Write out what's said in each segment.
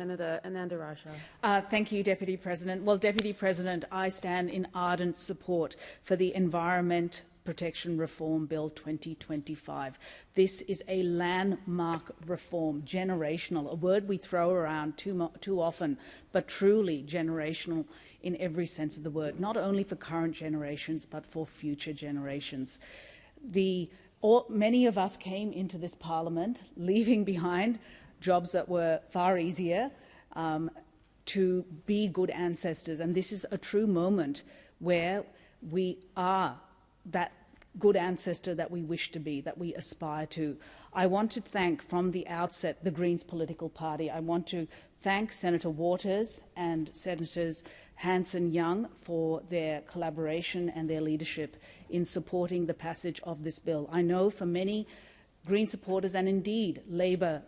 Senator Ananda-Rajah. Thank you, Deputy President. Well, Deputy President, I stand in ardent support for the Environment Protection Reform Bill 2025. This is a landmark reform, generational, a word we throw around too often, but truly generational in every sense of the word, not only for current generations, but for future generations. Many of us came into this Parliament leaving behind jobs that were far easier, to be good ancestors. And this is a true moment where we are that good ancestor that we wish to be, that we aspire to. I want to thank from the outset the Greens political party. I want to thank Senator Waters and Senators Hanson-Young for their collaboration and their leadership in supporting the passage of this bill. I know for many Green supporters and indeed Labor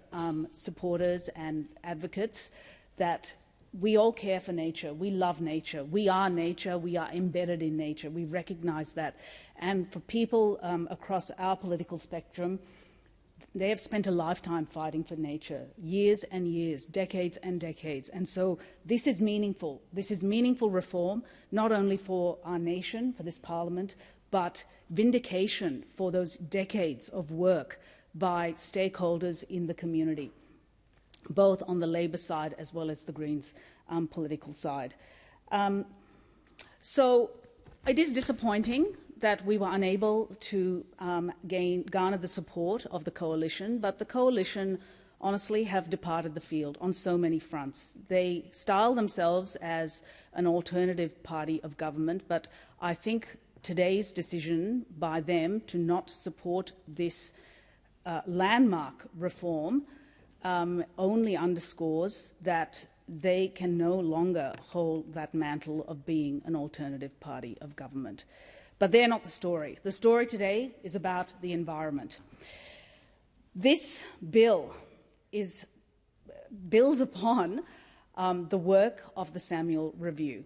supporters and advocates that we all care for nature. We love nature. We are nature. We are embedded in nature. We recognise that. And for people across our political spectrum, they have spent a lifetime fighting for nature, years and years, decades and decades. And so this is meaningful. This is meaningful reform, not only for our nation, for this Parliament, but vindication for those decades of work by stakeholders in the community, both on the Labor side as well as the Greens political side. So it is disappointing that we were unable to garner the support of the coalition, but the coalition honestly have departed the field on so many fronts. They style themselves as an alternative party of government, but I think today's decision by them to not support this landmark reform only underscores that they can no longer hold that mantle of being an alternative party of government. But they're not the story. The story today is about the environment. This bill builds upon the work of the Samuel Review.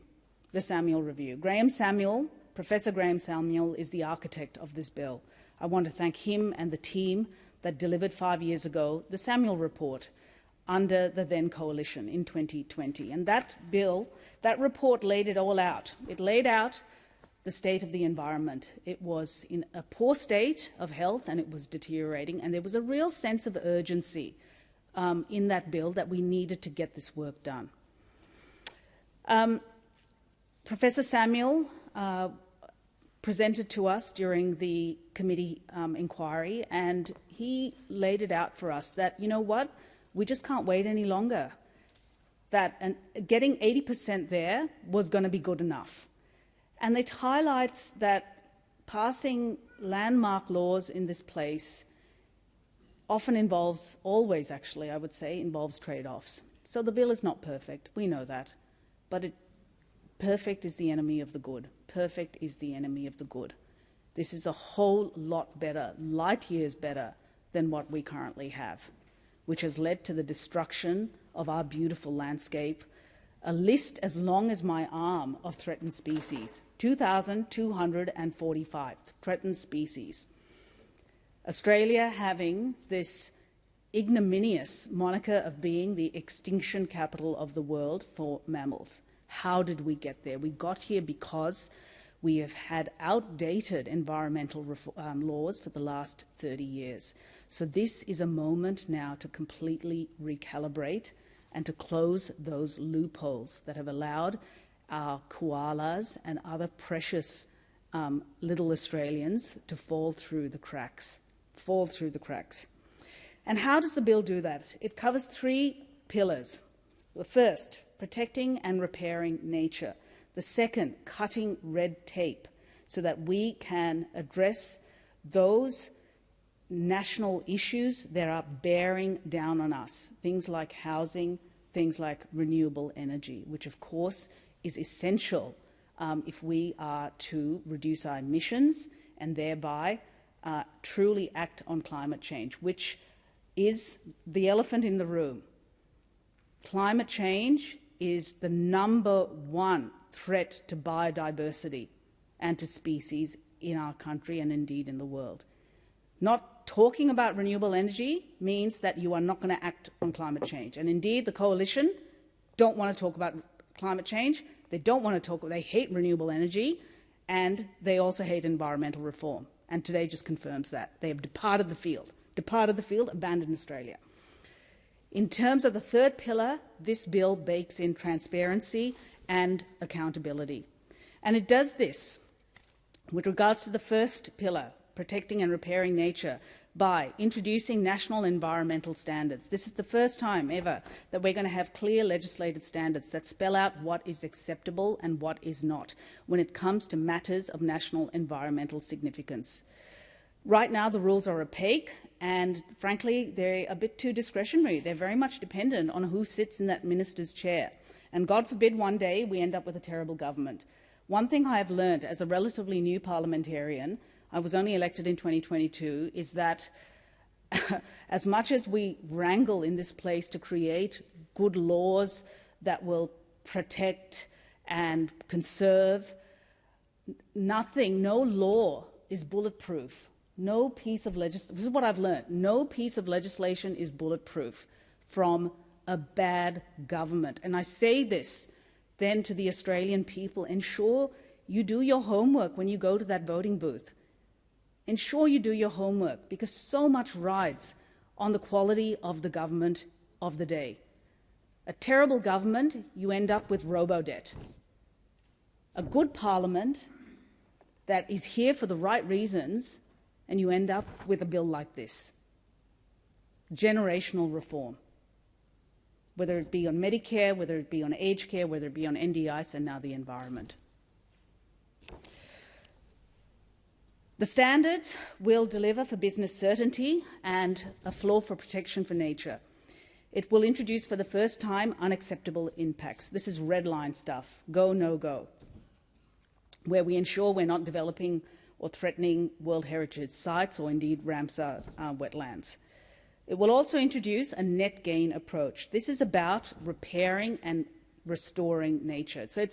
Professor Graham Samuel is the architect of this bill. I want to thank him and the team that delivered 5 years ago the Samuel Report under the then coalition in 2020. And that report laid it all out. It laid out the state of the environment. It was in a poor state of health and it was deteriorating, and there was a real sense of urgency in that bill that we needed to get this work done. Professor Samuel presented to us during the committee inquiry, and he laid it out for us that, you know what, we just can't wait any longer, that getting 80% there was going to be good enough. And it highlights that passing landmark laws in this place often involves, always actually, I would say, involves trade-offs. So the bill is not perfect, we know that, but perfect is the enemy of the good. Perfect is the enemy of the good. This is a whole lot better, light years better than what we currently have, which has led to the destruction of our beautiful landscape, a list as long as my arm of threatened species, 2,245 threatened species. Australia having this ignominious moniker of being the extinction capital of the world for mammals. How did we get there? We got here because we have had outdated environmental laws for the last 30 years. So this is a moment now to completely recalibrate and to close those loopholes that have allowed our koalas and other precious little Australians to fall through the cracks. And how does the bill do that? It covers 3 pillars. The first, protecting and repairing nature. The second, cutting red tape so that we can address those national issues that are bearing down on us, things like housing, things like renewable energy, which of course is essential if we are to reduce our emissions and thereby truly act on climate change, which is the elephant in the room. Climate change is the #1 threat to biodiversity and to species in our country and indeed in the world. Not talking about renewable energy means that you are not going to act on climate change. And indeed, the coalition don't want to talk about climate change. They don't want to talk. They hate renewable energy, and they also hate environmental reform. And today just confirms that. They have departed the field, abandoned Australia. In terms of the third pillar, this bill bakes in transparency and accountability. And it does this with regards to the first pillar, protecting and repairing nature, by introducing national environmental standards. This is the first time ever that we're going to have clear legislated standards that spell out what is acceptable and what is not when it comes to matters of national environmental significance. Right now, the rules are opaque and, frankly, they're a bit too discretionary. They're very much dependent on who sits in that minister's chair. And God forbid one day we end up with a terrible government. One thing I have learned as a relatively new parliamentarian, I was only elected in 2022, is that as much as we wrangle in this place to create good laws that will protect and conserve, no law is bulletproof. No piece of legislation, this is what I've learned, no piece of legislation is bulletproof from a bad government. And I say this then to the Australian people, ensure you do your homework when you go to that voting booth. Ensure you do your homework, because so much rides on the quality of the government of the day. A terrible government, you end up with robo-debt. A good parliament that is here for the right reasons, and you end up with a bill like this. Generational reform. Whether it be on Medicare, whether it be on aged care, whether it be on NDIS, and now the environment. The standards will deliver for business certainty and a floor for protection for nature. It will introduce for the first time unacceptable impacts. This is red line stuff, go, no go, where we ensure we're not developing or threatening World Heritage sites or indeed Ramsar wetlands. It will also introduce a net gain approach. This is about repairing and restoring nature. So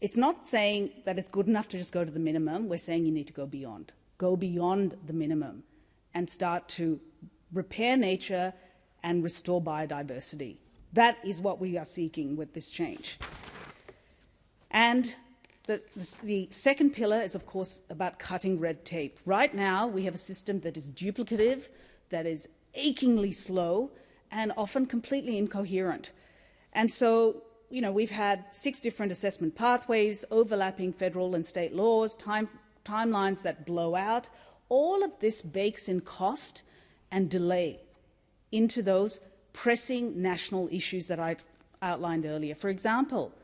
it's not saying that it's good enough to just go to the minimum. We're saying you need to go beyond. Go beyond the minimum and start to repair nature and restore biodiversity. That is what we are seeking with this change. And the second pillar is, of course, about cutting red tape. Right now, we have a system that is duplicative, that is achingly slow, and often completely incoherent. And so, we've had 6 different assessment pathways, overlapping federal and state laws, timelines that blow out. All of this bakes in cost and delay into those pressing national issues that I outlined earlier. For example,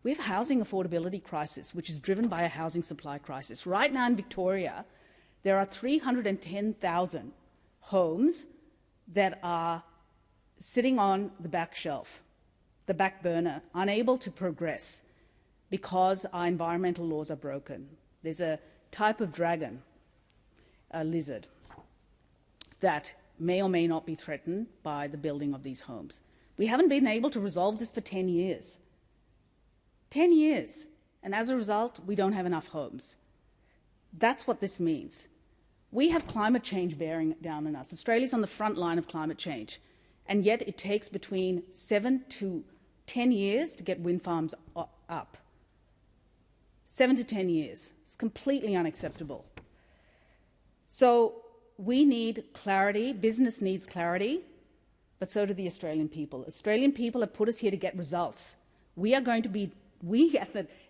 we have a housing affordability crisis, which is driven by a housing supply crisis. Right now in Victoria, there are 310,000 homes that are sitting on the back shelf, the back burner, unable to progress because our environmental laws are broken. There's a type of dragon, a lizard, that may or may not be threatened by the building of these homes. We haven't been able to resolve this for 10 years. 10 years. And as a result, we don't have enough homes. That's what this means. We have climate change bearing down on us. Australia's on the front line of climate change. And yet it takes between 7 to 10 years to get wind farms up. 7 to 10 years. It's completely unacceptable. So we need clarity. Business needs clarity, but so do the Australian people. Australian people have put us here to get results.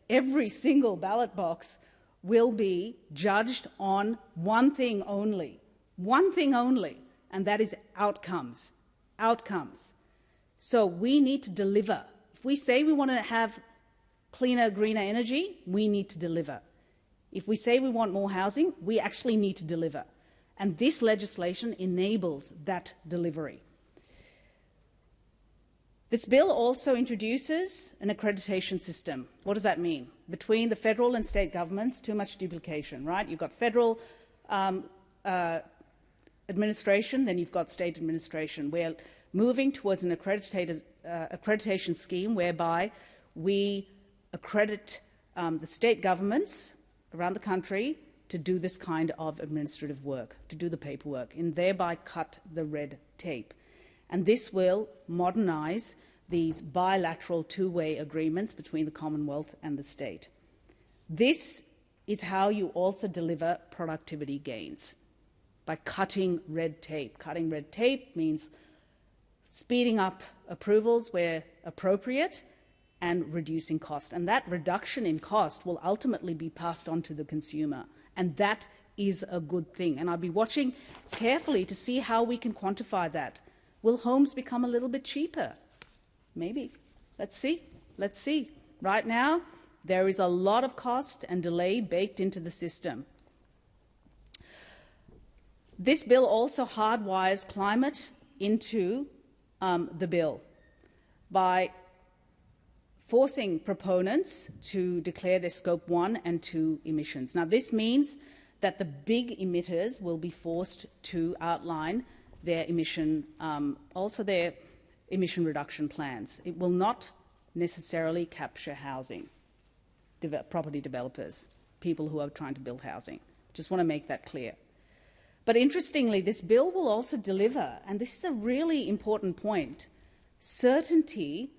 Every single ballot box will be judged on one thing only, and that is outcomes. Outcomes. So we need to deliver. If we say we want to have cleaner, greener energy, we need to deliver. If we say we want more housing, we actually need to deliver. And this legislation enables that delivery. This bill also introduces an accreditation system. What does that mean? Between the federal and state governments, too much duplication, right? You've got federal administration, then you've got state administration. We're moving towards an accreditation scheme whereby we accredit the state governments around the country to do this kind of administrative work, to do the paperwork, and thereby cut the red tape. And this will modernise these bilateral two-way agreements between the Commonwealth and the state. This is how you also deliver productivity gains, by cutting red tape. Cutting red tape means speeding up approvals where appropriate and reducing cost. And that reduction in cost will ultimately be passed on to the consumer. And that is a good thing. And I'll be watching carefully to see how we can quantify that. Will homes become a little bit cheaper? Maybe. Let's see. Let's see. Right now, there is a lot of cost and delay baked into the system. This bill also hardwires climate into the bill by forcing proponents to declare their Scope 1 and 2 emissions. Now, this means that the big emitters will be forced to outline their emission, also their emission reduction plans. It will not necessarily capture housing, property developers, people who are trying to build housing. Just want to make that clear. But interestingly, this bill will also deliver, and this is a really important point, certainty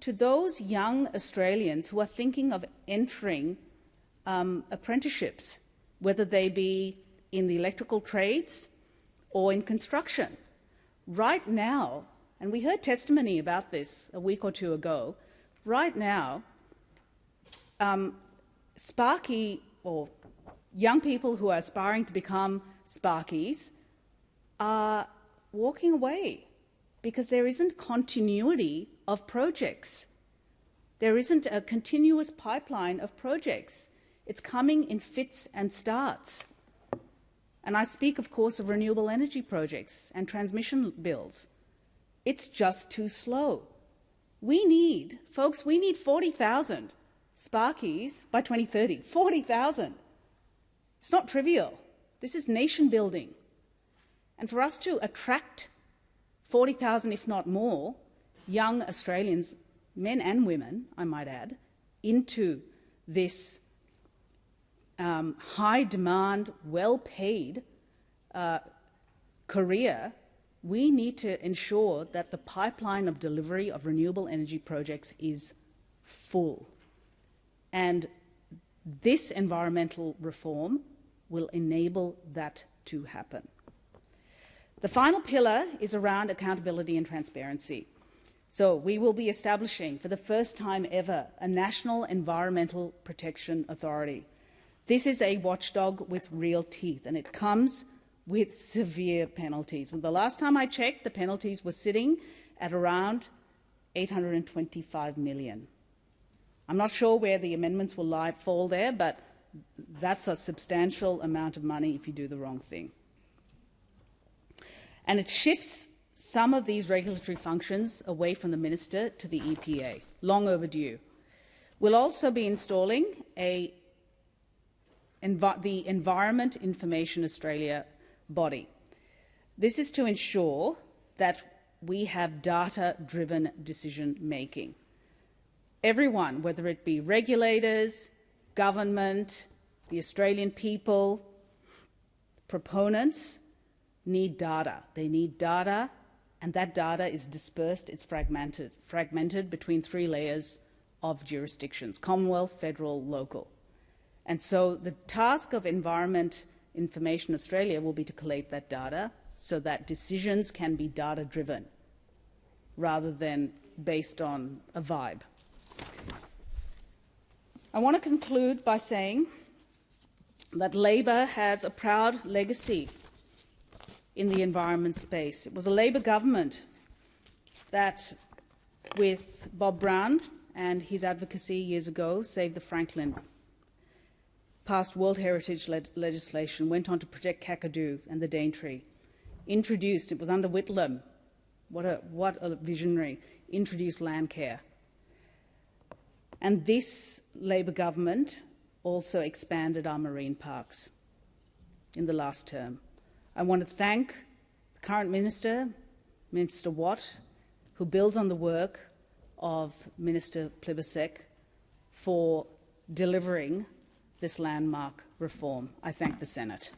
to those young Australians who are thinking of entering apprenticeships, whether they be in the electrical trades or in construction. Right now, and we heard testimony about this a week or two ago, right now, Sparky, or young people who are aspiring to become Sparkies, are walking away because there isn't continuity of projects. There isn't a continuous pipeline of projects. It's coming in fits and starts. And I speak, of course, of renewable energy projects and transmission bills. It's just too slow. We need, folks, we need 40,000 Sparkies by 2030. 40,000. It's not trivial. This is nation building. And for us to attract 40,000, if not more, young Australians, men and women, I might add, into this high-demand, well-paid career, we need to ensure that the pipeline of delivery of renewable energy projects is full. And this environmental reform will enable that to happen. The final pillar is around accountability and transparency. So we will be establishing, for the first time ever, a National Environmental Protection Authority. This is a watchdog with real teeth, and it comes with severe penalties. Well, the last time I checked, the penalties were sitting at around $825 million. I'm not sure where the amendments will fall there, but that's a substantial amount of money if you do the wrong thing. And it shifts some of these regulatory functions away from the Minister to the EPA. Long overdue. We'll also be installing the Environment Information Australia body. This is to ensure that we have data-driven decision-making. Everyone, whether it be regulators, government, the Australian people, proponents, need data. They need data, and that data is dispersed, it's fragmented between 3 layers of jurisdictions: Commonwealth, federal, local. And so the task of Environment Information Australia will be to collate that data so that decisions can be data-driven rather than based on a vibe. I want to conclude by saying that Labor has a proud legacy in the environment space. It was a Labor government that, with Bob Brown and his advocacy years ago, saved the Franklin, passed World Heritage legislation, went on to protect Kakadu and the Daintree, introduced, it was under Whitlam, what a visionary, introduced land care. And this Labor government also expanded our marine parks in the last term. I want to thank the current Minister, Minister Watt, who builds on the work of Minister Plibersek for delivering this landmark reform. I thank the Senate.